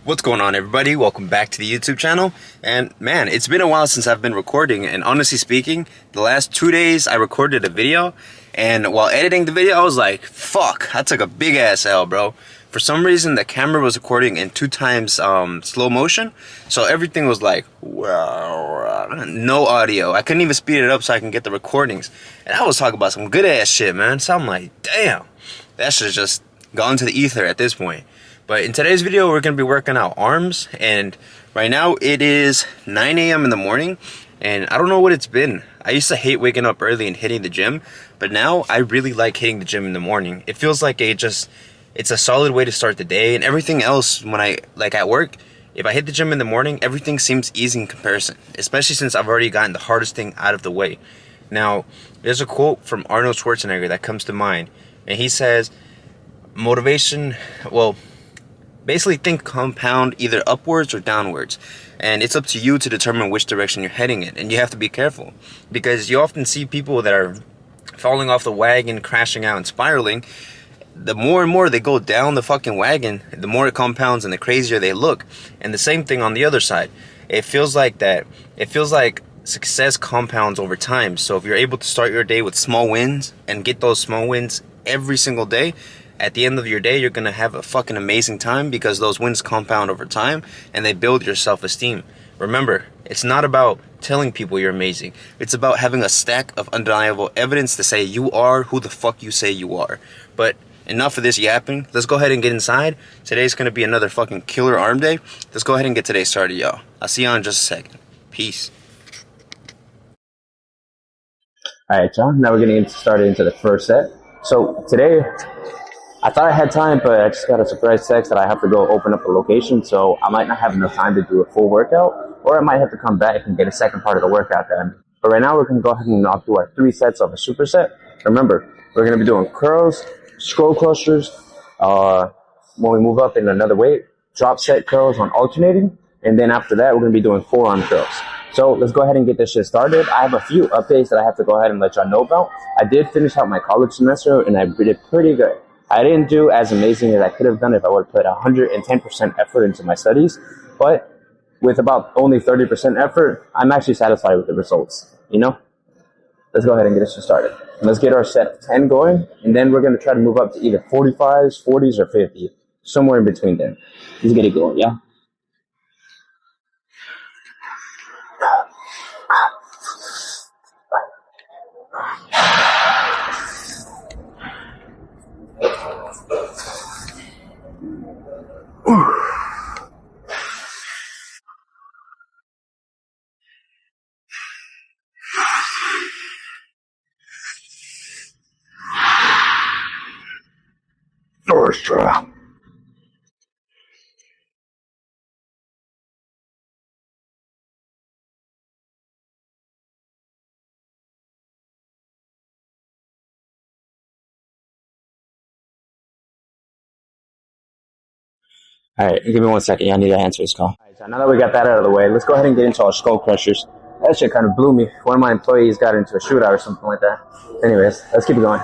What's going on, everybody? Welcome back to the YouTube channel. And man, it's been a while since I've been recording, and honestly speaking, the last 2 days I recorded a video, and while editing the video I was like, fuck, I took a big ass L, bro. For some reason the camera was recording in 2 times slow motion, so everything was like, wow, no audio. I couldn't even speed it up so I can get the recordings, and I was talking about some good ass shit, man. So I'm like, damn, that shit's just gone to the ether at this point. But in today's video, we're going to be working out arms, and right now it is 9 a.m. in the morning, and I don't know what it's been. I used to hate waking up early and hitting the gym, but now I really like hitting the gym in the morning. It feels like it's a solid way to start the day, and everything else when at work, if I hit the gym in the morning, everything seems easy in comparison, especially since I've already gotten the hardest thing out of the way. Now, there's a quote from Arnold Schwarzenegger that comes to mind, and he says, basically think compound either upwards or downwards, and it's up to you to determine which direction you're heading in. And you have to be careful, because you often see people that are falling off the wagon, crashing out and spiraling. The more and more they go down the fucking wagon, the more it compounds and the crazier they look. And the same thing on the other side. It feels like success compounds over time. So if you're able to start your day with small wins and get those small wins every single day, at the end of your day, you're going to have a fucking amazing time, because those wins compound over time and they build your self-esteem. Remember, it's not about telling people you're amazing. It's about having a stack of undeniable evidence to say you are who the fuck you say you are. But enough of this yapping. Let's go ahead and get inside. Today's going to be another fucking killer arm day. Let's go ahead and get today started, y'all. I'll see y'all in just a second. Peace. Alright, y'all. Now we're going to get started into the first set. So today, I thought I had time, but I just got a surprise text that I have to go open up a location, so I might not have enough time to do a full workout, or I might have to come back and get a second part of the workout done. But right now, we're going to go ahead and knock through our 3 sets of a superset. Remember, we're going to be doing curls, skull crushers, when we move up in another weight, drop set curls on alternating, and then after that, we're going to be doing forearm curls. So let's go ahead and get this shit started. I have a few updates that I have to go ahead and let y'all know about. I did finish out my college semester, and I did pretty good. I didn't do as amazing as I could have done if I would have put 110% effort into my studies, but with about only 30% effort, I'm actually satisfied with the results, you know? Let's go ahead and get this started. Let's get our set of 10 going, and then we're going to try to move up to either 45s, 40s, or 50, somewhere in between there. Let's get it going, yeah? Orchestra. Alright, give me 1 second. I need to answer this call. Alright, so now that we got that out of the way, let's go ahead and get into our skull crushers. That shit kind of blew me. One of my employees got into a shootout or something like that. Anyways, let's keep it going.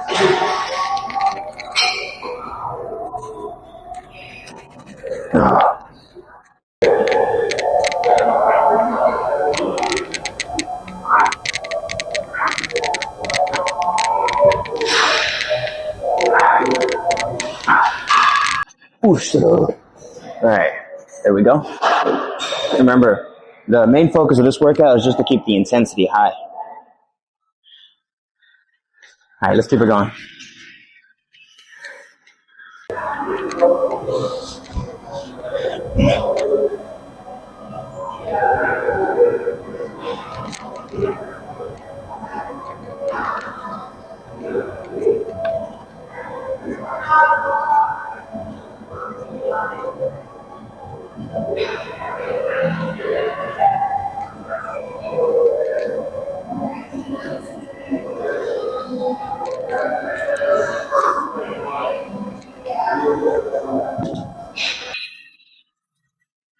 Alright, there we go. Remember, the main focus of this workout is just to keep the intensity high. Alright, let's keep it going.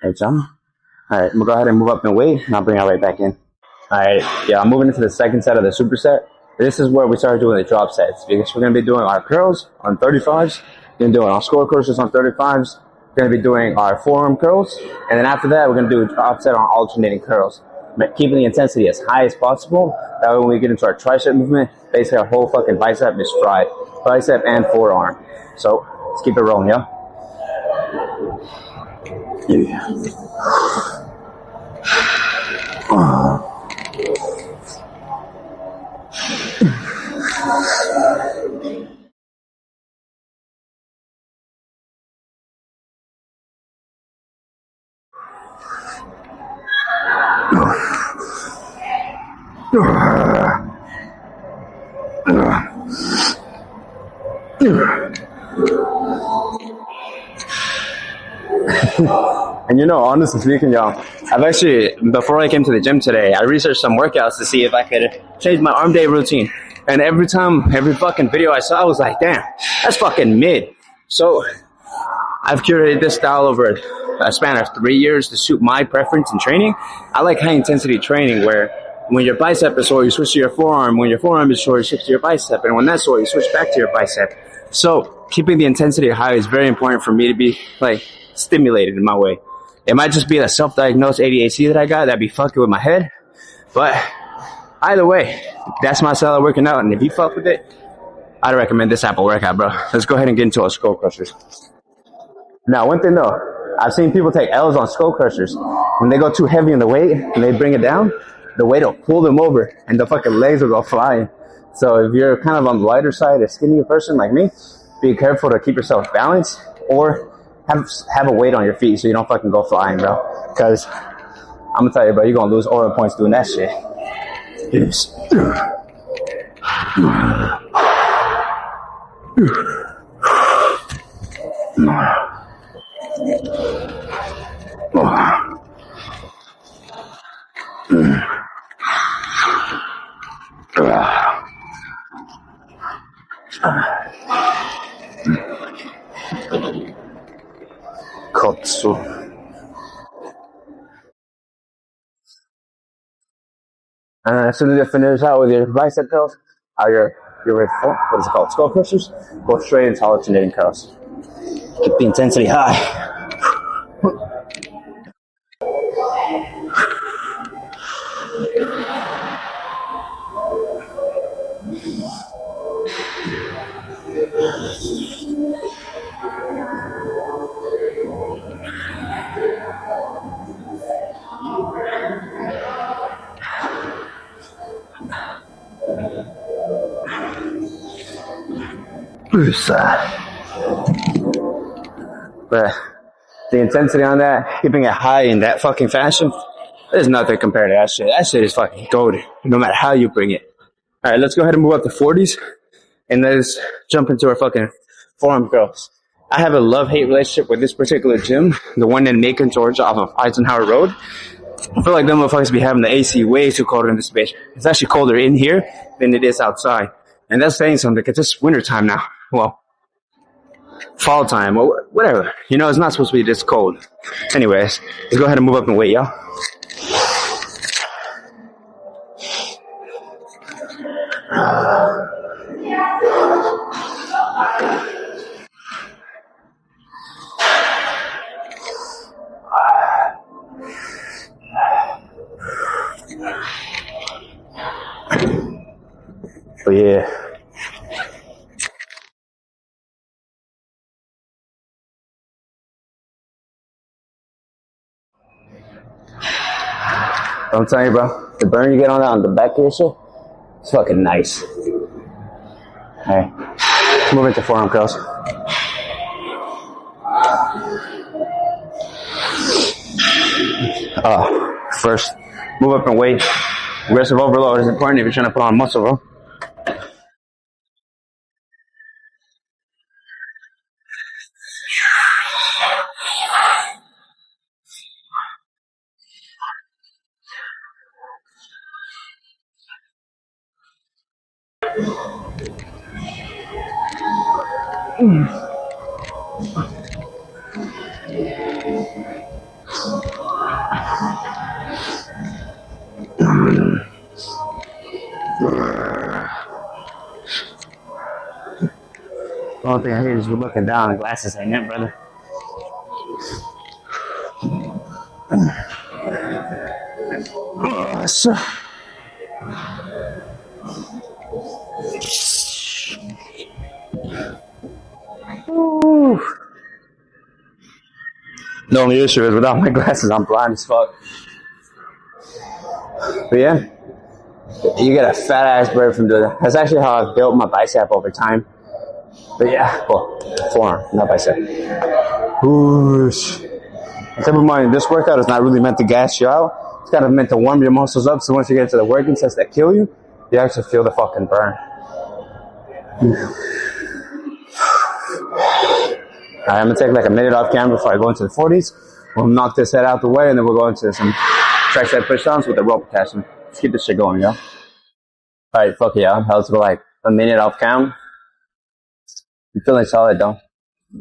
Alright, John. Alright, we'll go ahead and move up in weight, and I'll bring it right back in. Alright, yeah, I'm moving into the second set of the superset. This is where we start doing the drop sets, because we're going to be doing our curls on 35s, then doing our skull crushers on 35s, We're gonna be doing our forearm curls, and then after that, we're gonna do offset on alternating curls, keeping the intensity as high as possible. That way, when we get into our tricep movement, basically our whole fucking bicep is fried, bicep and forearm. So let's keep it rolling, yo. Yeah. And you know, honestly speaking, y'all, I've actually, before I came to the gym today, I researched some workouts to see if I could change my arm day routine. And every fucking video I saw, I was like, damn, that's fucking mid. So I've curated this style over a span of 3 years to suit my preference in training. I like high intensity training where when your bicep is sore, you switch to your forearm. When your forearm is sore, you switch to your bicep. And when that's sore, you switch back to your bicep. So keeping the intensity high is very important for me to be like stimulated in my way. It might just be a self-diagnosed ADHD that I got that be fucking with my head. But either way, that's my style of working out. And if you fuck with it, I'd recommend this type of workout, bro. Let's go ahead and get into our skull crushers. Now, one thing though, I've seen people take L's on skull crushers. When they go too heavy in the weight and they bring it down, the weight will pull them over and the fucking legs will go flying. So if you're kind of on the lighter side, a skinnier person like me, be careful to keep yourself balanced or have a weight on your feet so you don't fucking go flying, bro. Because I'm gonna tell you, bro, you're gonna lose oral points doing that shit. Yes. Kotsu. And then as soon as you finish out with your bicep curls, your what is it called? Skull crushers, go straight into alternating curls. Keep the intensity high. But the intensity on that, keeping it high in that fucking fashion, there's nothing compared to that shit. That shit is fucking golden, no matter how you bring it. All right, let's go ahead and move up to 40s, and let's jump into our fucking forearm curls. I have a love-hate relationship with this particular gym, the one in Macon, Georgia, off of Eisenhower Road. I feel like them motherfuckers be having the AC way too cold in this bitch. It's actually colder in here than it is outside. And that's saying something, because it's winter time now. Well, fall time, or whatever. You know, it's not supposed to be this cold. Anyways, let's go ahead and move up and weight, y'all. But yeah. I'm telling you, bro, the burn you get on the back of your shit, it's fucking nice. Alright, move into forearm curls. First, move up and weight. Aggressive overload is important if you're trying to put on muscle, bro. The only thing I hate is you're looking down and glasses ain't it, brother. So, the only issue is without my glasses, I'm blind as fuck. But yeah, you get a fat ass bird from doing that. That's actually how I've built my bicep over time. But yeah, well, forearm, not bicep. Whoosh. Keep in mind, this workout is not really meant to gas you out. It's kind of meant to warm your muscles up. So once you get into the working sets that kill you, you actually feel the fucking burn. Alright, I'm gonna take like a minute off camera before I go into the 40s. We'll knock this head out the way and then we'll go into some tricep pushdowns with the rope attachment. Let's keep this shit going, yo. Alright, fuck yeah. Let's go like a minute off cam. I'm feeling solid though.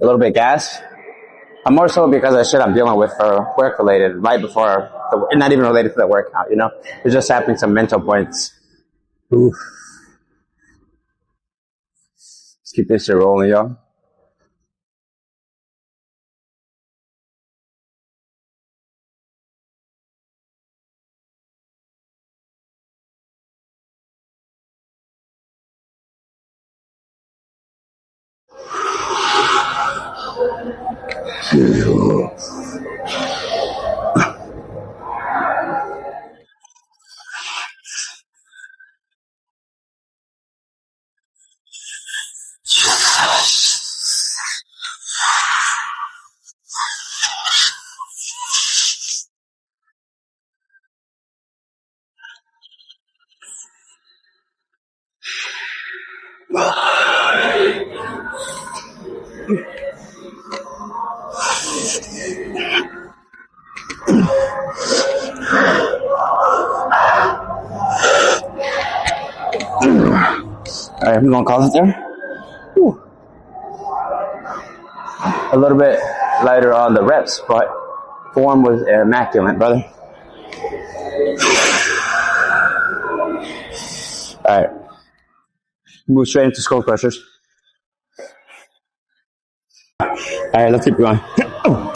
A little bit gas. I'm more so because of shit I'm dealing with for work related right before, not even related to the workout, you know? It's just happening some mental points. Oof. Let's keep this shit rolling, yo. Alright, I'm gonna call it there. Whew. A little bit lighter on the reps, but form was immaculate, brother. Alright, move straight into skull crushers. Alright, let's keep going. Oh.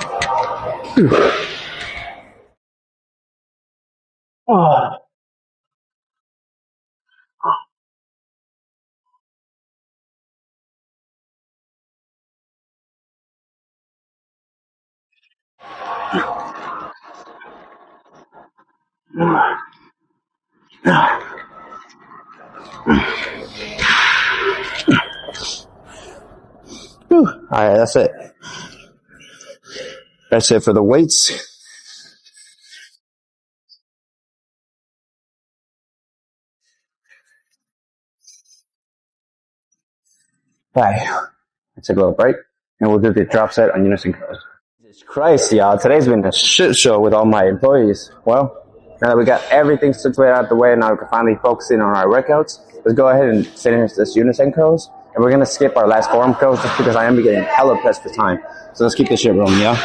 Alright, that's it. That's it for the weights. Alright, let's take a little break, and we'll do the drop set on unison curls. Jesus Christ, y'all. Today's been a shit show with all my employees. Well, now that we got everything situated out the way, now we can finally focus in on our workouts. Let's go ahead and finish this unison curls. And we're going to skip our last forearm curls just because I am getting hella pressed for time. So let's keep this shit rolling, y'all.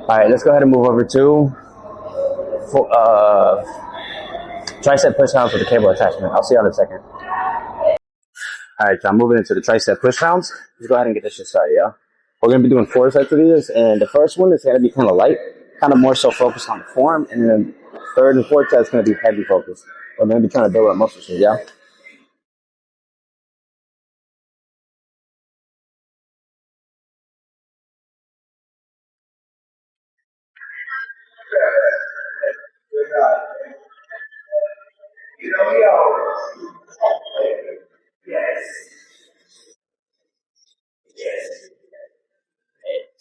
Alright, let's go ahead and move over to tricep push downs with the cable attachment. I'll see you in a second. Alright, so I'm moving into the tricep push downs. Let's go ahead and get this shit started, y'all. We're going to be doing 4 sets of these, and the first one is going to be kind of light, kind of more so focused on the form, and then the third and fourth set is going to be heavy focused. We're going to be trying to build up muscles here, y'all.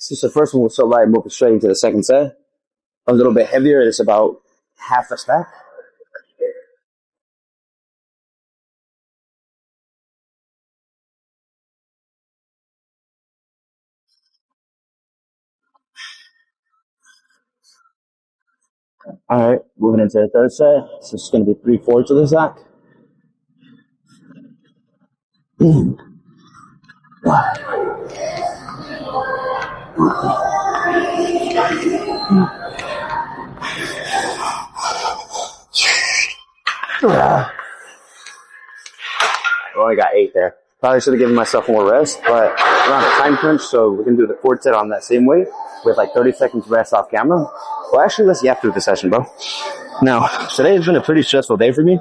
Since the first one was so light, moving straight into the second set. A little bit heavier, it's about half a stack. All right, moving into the third set. So it's going to be 3/4 of the sack. I only got 8 there. Probably should have given myself more rest, but we're on a time crunch, so we're going to do the fourth set on that same way with like 30 seconds rest off camera. Well, actually, let's yap through the session, bro. Now, today has been a pretty stressful day for me.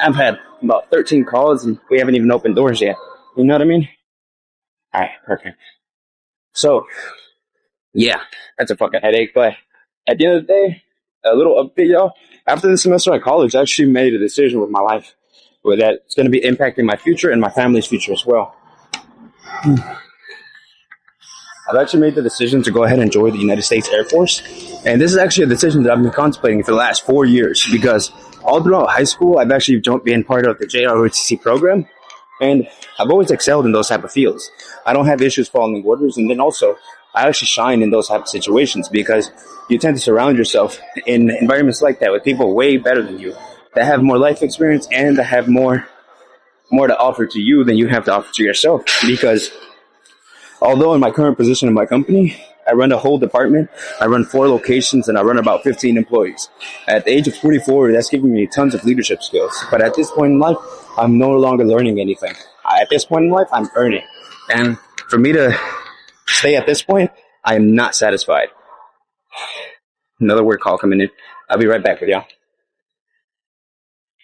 I've had about 13 calls and we haven't even opened doors yet. You know what I mean? All right, perfect. So, yeah, that's a fucking headache, but at the end of the day, a little update, y'all. After the semester at college, I actually made a decision with my life where that it's going to be impacting my future and my family's future as well. I've actually made the decision to go ahead and join the United States Air Force. And this is actually a decision that I've been contemplating for the last 4 years because all throughout high school, I've actually been part of the JROTC program. And I've always excelled in those type of fields. I don't have issues following orders. And then also, I actually shine in those type of situations because you tend to surround yourself in environments like that with people way better than you that have more life experience and that have more to offer to you than you have to offer to yourself. Because although in my current position in my company, I run a whole department, I run 4 locations, and I run about 15 employees. At the age of 44, that's giving me tons of leadership skills. But at this point in life, I'm no longer learning anything. At this point in life, I'm earning. And for me to stay at this point, I am not satisfied. Another work call coming in. I'll be right back with y'all.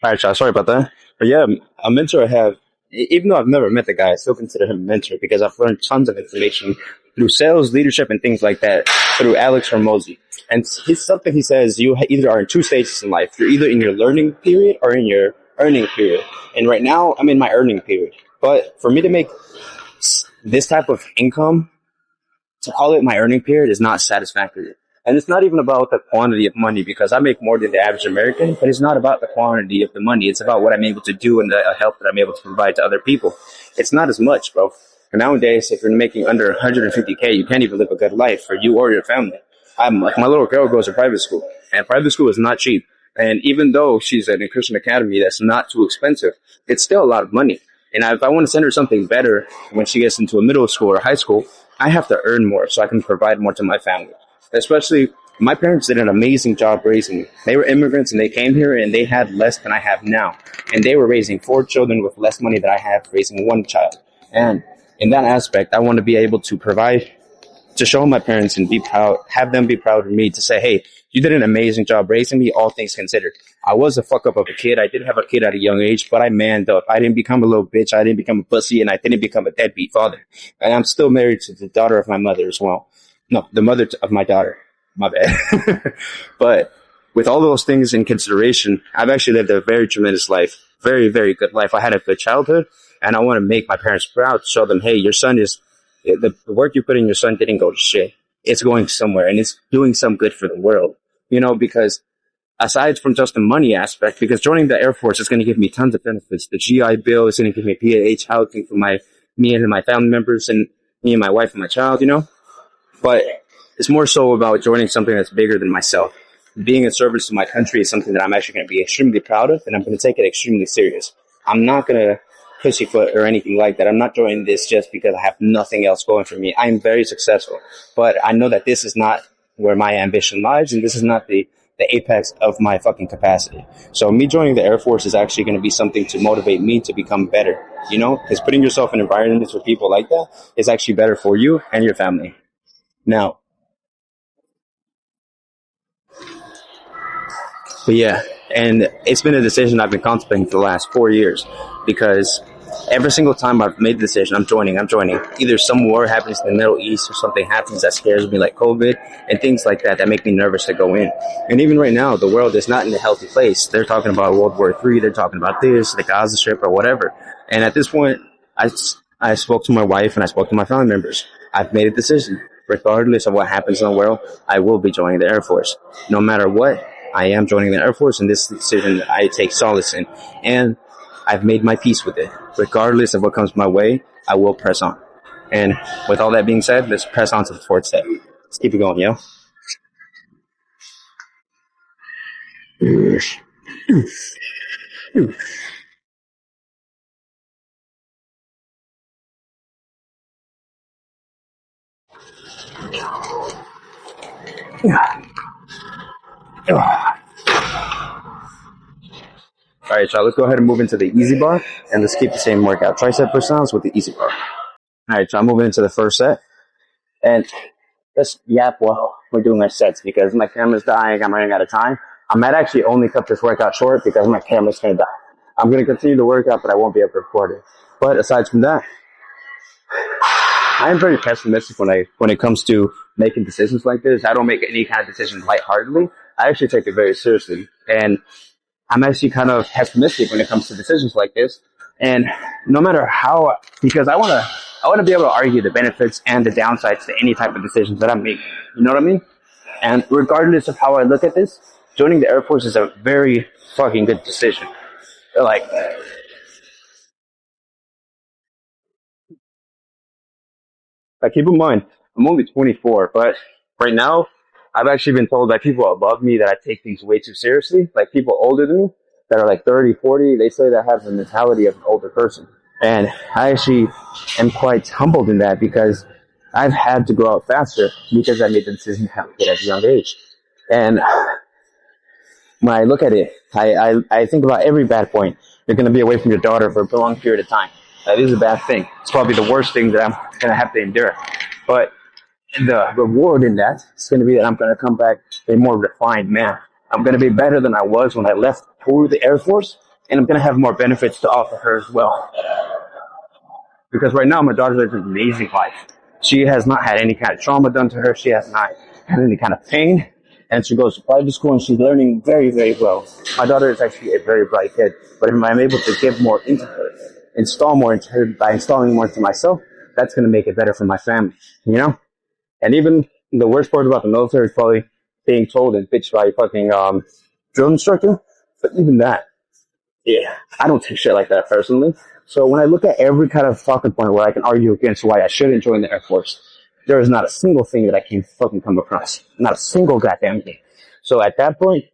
All right, y'all. Sorry about that. But yeah, a mentor I have, even though I've never met the guy, I still consider him a mentor because I've learned tons of information through sales, leadership, and things like that through Alex Hormozy. And he's something he says, you either are in 2 stages in life. You're either in your learning period or in your earning period. And right now, I'm in my earning period. But for me to make this type of income, to call it my earning period is not satisfactory. And it's not even about the quantity of money because I make more than the average American, but it's not about the quantity of the money. It's about what I'm able to do and the help that I'm able to provide to other people. It's not as much, bro. And nowadays, if you're making under 150K, you can't even live a good life for you or your family. I'm like, my little girl goes to private school, and private school is not cheap. And even though she's at a Christian academy that's not too expensive, it's still a lot of money. And if I want to send her something better when she gets into a middle school or high school, I have to earn more so I can provide more to my family. Especially, my parents did an amazing job raising me. They were immigrants and they came here and they had less than I have now. And they were raising 4 children with less money than I have raising 1 child. And in that aspect, I want to be able to provide, to show my parents and be proud, have them be proud of me to say, hey, you did an amazing job raising me, all things considered. I was a fuck up of a kid. I did have a kid at a young age, but I manned up. I didn't become a little bitch. I didn't become a pussy, and I didn't become a deadbeat father. And I'm still married to the daughter of my mother as well. No, the mother of my daughter. My bad. But with all those things in consideration, I've actually lived a very tremendous life. Very, very good life. I had a good childhood, and I want to make my parents proud to show them, hey, your son is, the work you put in your son didn't go to shit. It's going somewhere, and it's doing some good for the world. You know, because aside from just the money aspect, because joining the Air Force is going to give me tons of benefits. The GI Bill is going to give me PAH housing for me and my family members and me and my wife and my child, you know? But it's more so about joining something that's bigger than myself. Being in service to my country is something that I'm actually going to be extremely proud of, and I'm going to take it extremely serious. I'm not going to pussyfoot or anything like that. I'm not joining this just because I have nothing else going for me. I'm very successful, but I know that this is not where my ambition lies, and this is not the apex of my fucking capacity. So me joining the Air Force is actually going to be something to motivate me to become better, you know, because putting yourself in environments with people like that is actually better for you and your family. Now, but yeah, and it's been a decision I've been contemplating for the last 4 years because every single time I've made the decision, I'm joining. Either some war happens in the Middle East or something happens that scares me like COVID and things like that make me nervous to go in. And even right now, the world is not in a healthy place. They're talking about World War III. They're talking about this, the Gaza Strip or whatever. And at this point, I spoke to my wife and I spoke to my family members. I've made a decision. Regardless of what happens in the world, I will be joining the Air Force. No matter what, I am joining the Air Force, and this decision I take solace in. And I've made my peace with it. Regardless of what comes my way, I will press on. And with all that being said, let's press on to the fourth step. Let's keep it going, yo. All right, so let's go ahead and move into the easy bar, and let's keep the same workout. Tricep pushdowns with the easy bar. All right, so I'm moving into the first set, and let's yap while we're doing our sets because my camera's dying. I'm running out of time. I might actually only cut this workout short because my camera's going to die. I'm going to continue the workout, but I won't be able to record it. But aside from that, I am very pessimistic when it comes to making decisions like this. I don't make any kind of decisions lightheartedly. I actually take it very seriously, and I'm actually kind of pessimistic when it comes to decisions like this. And no matter how, because I want to be able to argue the benefits and the downsides to any type of decisions that I'm making. You know what I mean? And regardless of how I look at this, joining the Air Force is a very fucking good decision. Like keep in mind, I'm only 24, but right now, I've actually been told by people above me that I take things way too seriously. Like people older than me that are like 30, 40, they say that I have the mentality of an older person. And I actually am quite humbled in that because I've had to grow up faster because I made the decision to have a kid at a young age. And when I look at it, I think about every bad point. You're going to be away from your daughter for a prolonged period of time. That is a bad thing. It's probably the worst thing that I'm going to have to endure. But the reward in that is going to be that I'm going to come back a more refined man. I'm going to be better than I was when I left for the Air Force, and I'm going to have more benefits to offer her as well. Because right now, my daughter lives an amazing life. She has not had any kind of trauma done to her. She has not had any kind of pain. And she goes to private school, and she's learning very, very well. My daughter is actually a very bright kid. But if I'm able to give more into her, install more into her by installing more into myself, that's going to make it better for my family, you know? And even the worst part about the military is probably being told and bitched by a fucking drill instructor. But even that, yeah, I don't take shit like that personally. So when I look at every kind of fucking point where I can argue against why I shouldn't join the Air Force, there is not a single thing that I can fucking come across. Not a single goddamn thing. So at that point,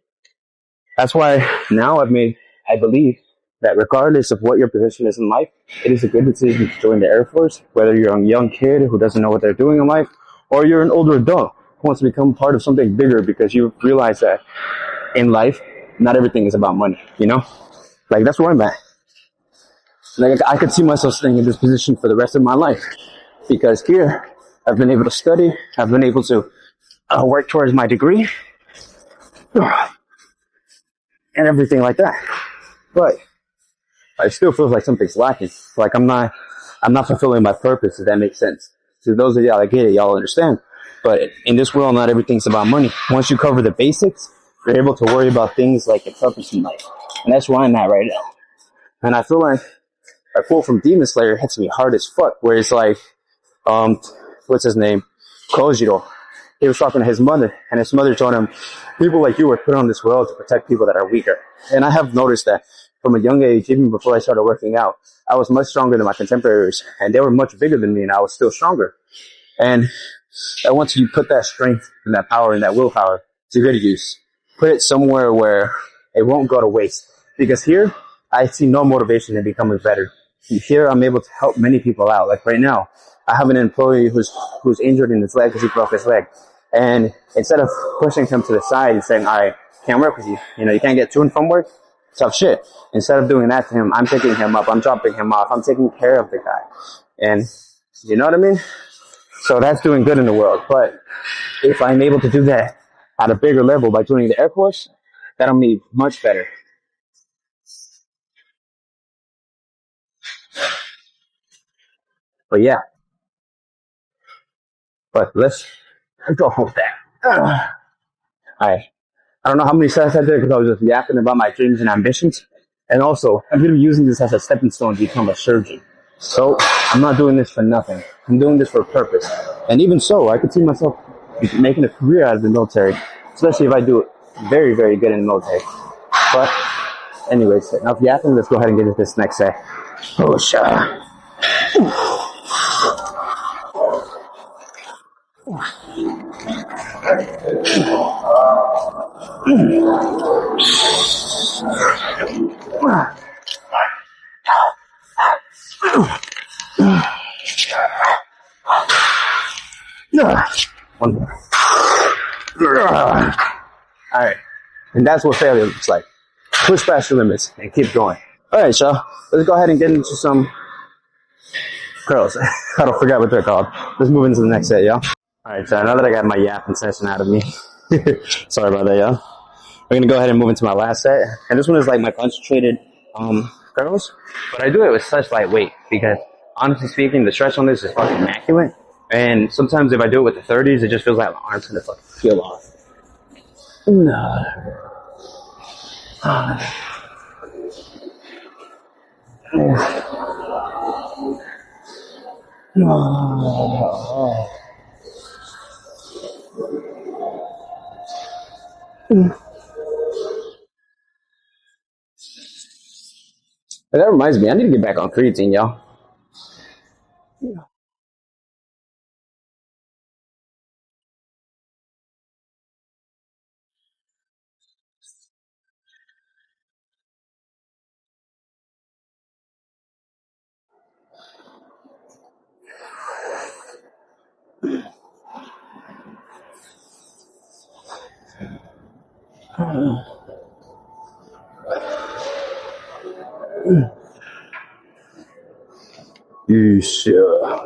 that's why now I believe that regardless of what your position is in life, it is a good decision to join the Air Force, whether you're a young kid who doesn't know what they're doing in life, or you're an older adult who wants to become part of something bigger because you realize that in life, not everything is about money, you know? Like, that's where I'm at. Like, I could see myself staying in this position for the rest of my life because here, I've been able to study, I've been able to work towards my degree, and everything like that. But I still feel like something's lacking. Like I'm not fulfilling my purpose, if that makes sense. So those of y'all that get it, y'all understand. But in this world, not everything's about money. Once you cover the basics, you're able to worry about things like your purpose in life. And that's where I'm at right now. And I feel like a quote from Demon Slayer hits me hard as fuck, where it's like, what's his name? Kojiro. He was talking to his mother, and his mother told him, people like you were put on this world to protect people that are weaker. And I have noticed that from a young age, even before I started working out, I was much stronger than my contemporaries, and they were much bigger than me, and I was still stronger. And once you put that strength and that power and that willpower to good use, put it somewhere where it won't go to waste. Because here, I see no motivation in becoming better. Here, I'm able to help many people out. Like right now, I have an employee who's injured in his leg because he broke his leg. And instead of pushing him to the side and saying, I can't work with you, you can't get to and from work, tough shit. Instead of doing that to him, I'm picking him up, I'm dropping him off, I'm taking care of the guy. And you know what I mean? So that's doing good in the world. But if I'm able to do that at a bigger level by joining the Air Force, that'll be much better. But yeah. But let's go with that. I don't know how many sets I did because I was just yapping about my dreams and ambitions. And also, I'm going to be using this as a stepping stone to become a surgeon. So, I'm not doing this for nothing. I'm doing this for a purpose. And even so, I could see myself making a career out of the military, especially if I do it very, very good in the military. But, anyways, enough yapping. Let's go ahead and get into this next set. Oh, shit. One more. Alright. And that's what failure looks like. Push past your limits and keep going. Alright, y'all. Let's go ahead and get into some curls. I don't forget what they're called. Let's move into the next set, y'all. Alright, so now that I got my yapping session out of me. Sorry about that, y'all. We're gonna go ahead and move into my last set. And this one is like my concentrated curls. But I do it with such light weight because honestly speaking, the stretch on this is fucking immaculate. And sometimes if I do it with the 30s, it just feels like my arm's gonna fucking peel off. No. That reminds me, I need to get back on creatine, y'all. You sure?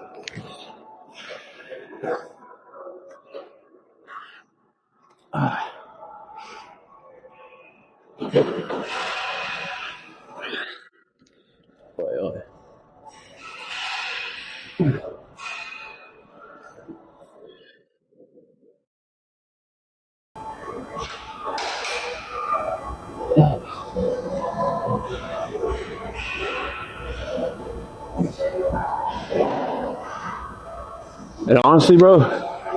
And honestly, bro,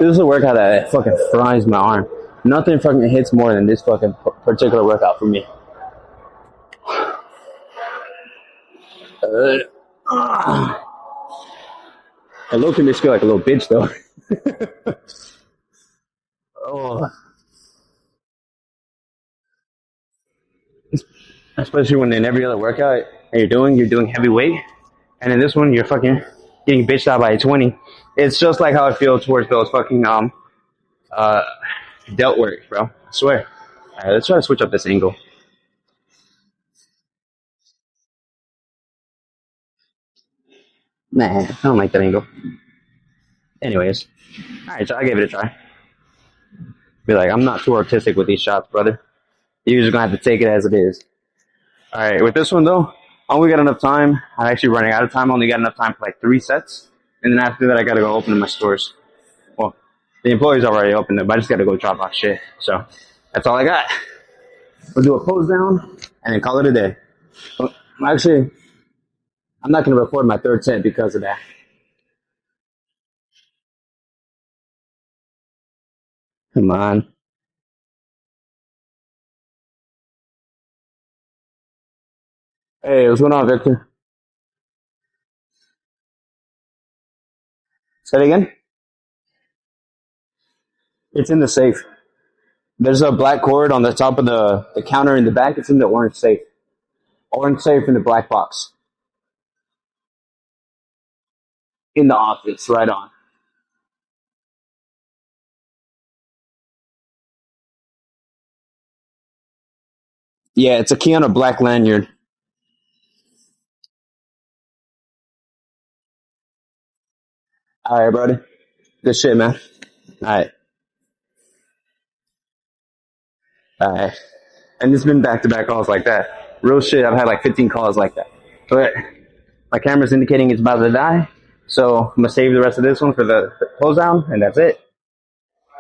this is a workout that fucking fries my arm. Nothing fucking hits more than this fucking particular workout for me. I low-key makes me feel like a little bitch, though. Oh. Especially when in every other workout you're doing heavy weight. And in this one, you're fucking getting bitched out by a 20. It's just like how I feel towards those fucking delt work, bro. I swear. Alright, let's try to switch up this angle. Nah, I don't like that angle. Anyways. Alright, so I gave it a try. Be like, I'm not too artistic with these shots, brother. You're just gonna have to take it as it is. Alright, with this one though, I only got enough time. I'm actually running out of time. I only got enough time for like 3 sets. And then after that, I gotta go open my stores. Well, the employees already opened it, but I just gotta go drop off shit. So, that's all I got. We'll do a pose down, and then call it a day. Well, actually, I'm not gonna record my 3rd set because of that. Come on. Hey, what's going on, Victor? Say it again? It's in the safe. There's a black cord on the top of the counter in the back. It's in the orange safe. Orange safe in the black box. In the office, right on. Yeah, it's a key on a black lanyard. Alright, brother. Good shit, man. Alright. Alright. And it's been back-to-back calls like that. Real shit, I've had like 15 calls like that. But my camera's indicating it's about to die. So I'm going to save the rest of this one for the pose down, and that's it.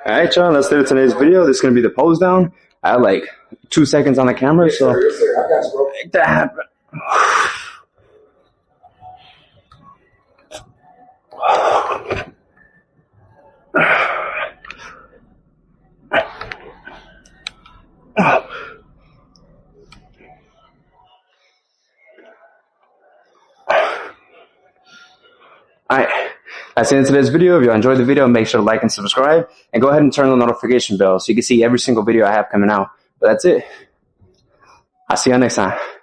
Alright, y'all, that's it for today's video. This is going to be the pose down. I had like 2 seconds on the camera, so make that happen. Alright, that's the end of today's video. If you enjoyed the video, make sure to like and subscribe, and go ahead and turn on the notification bell so you can see every single video I have coming out. But that's it. I'll see you next time.